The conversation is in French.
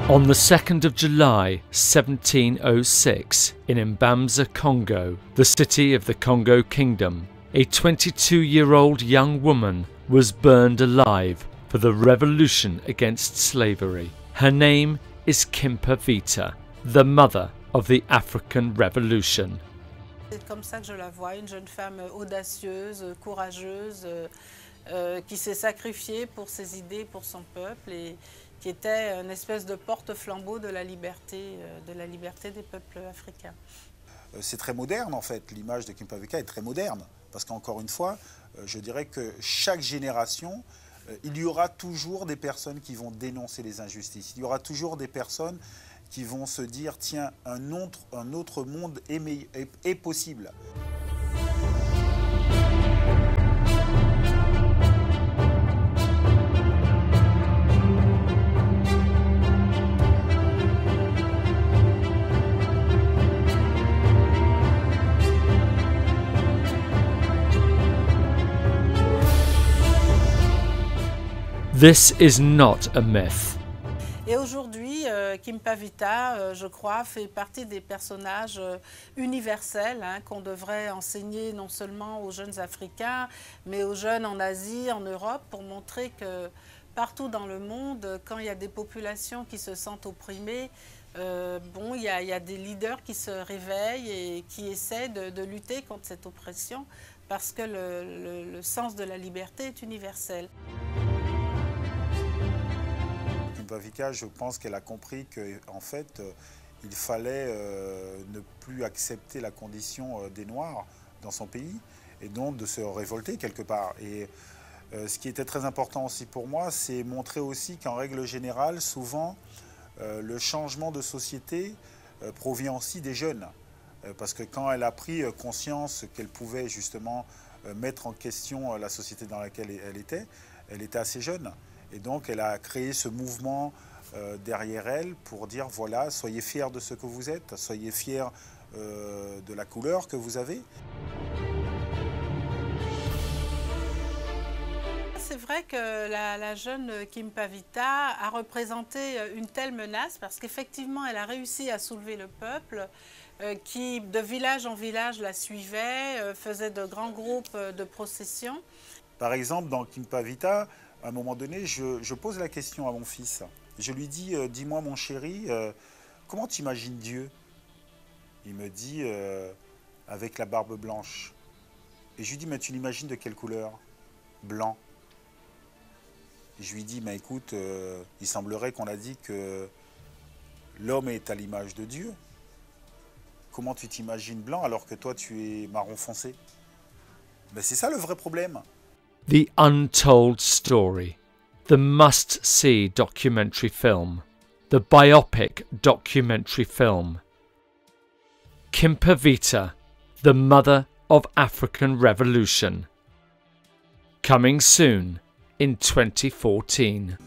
On the 2nd of July 1706, in Mbamza, Congo, the city of the Congo Kingdom, a 22-year-old young woman was burned alive for the revolution against slavery. Her name is Kimpavita, the mother of the African Revolution. C'est comme ça que je la vois, une jeune femme audacieuse, courageuse, qui s'est sacrifiée pour ses idées, pour son peuple, et qui était une espèce de porte-flambeau de la liberté des peuples africains. C'est très moderne en fait, l'image de Kimpavita est très moderne, parce qu'encore une fois, je dirais que chaque génération, il y aura toujours des personnes qui vont dénoncer les injustices, il y aura toujours des personnes qui vont se dire, tiens, un autre monde est possible. This is not a myth. Et aujourd'hui, Kimpavita, je crois, fait partie des personnages universels qu'on devrait enseigner non seulement aux jeunes Africains, mais aux jeunes en Asie, en Europe, pour montrer que partout dans le monde, quand il y a des populations qui se sentent opprimées, il y a des leaders qui se réveillent et qui essaient de lutter contre cette oppression, parce que le sens de la liberté est universel. Kimpavita, je pense qu'elle a compris qu'en fait, il fallait ne plus accepter la condition des Noirs dans son pays et donc de se révolter quelque part. Et ce qui était très important aussi pour moi, c'est montrer aussi qu'en règle générale, souvent, le changement de société provient aussi des jeunes. Parce que quand elle a pris conscience qu'elle pouvait justement mettre en question la société dans laquelle elle était assez jeune. Et donc, elle a créé ce mouvement derrière elle pour dire, voilà, soyez fiers de ce que vous êtes, soyez fiers de la couleur que vous avez. C'est vrai que la jeune Kimpavita a représenté une telle menace parce qu'effectivement, elle a réussi à soulever le peuple qui, de village en village, la suivait, faisait de grands groupes de processions. Par exemple, dans Kimpavita, à un moment donné, je pose la question à mon fils. Je lui dis, dis-moi mon chéri, comment tu imagines Dieu? Il me dit, avec la barbe blanche. Et je lui dis, mais tu l'imagines de quelle couleur? Blanc. Et je lui dis, mais écoute, il semblerait qu'on a dit que l'homme est à l'image de Dieu. Comment tu t'imagines blanc alors que toi tu es marron foncé? Ben, c'est ça le vrai problème. The Untold Story, the must-see documentary film, the biopic documentary film. Kimpavita, the mother of African Revolution. Coming soon in 2014.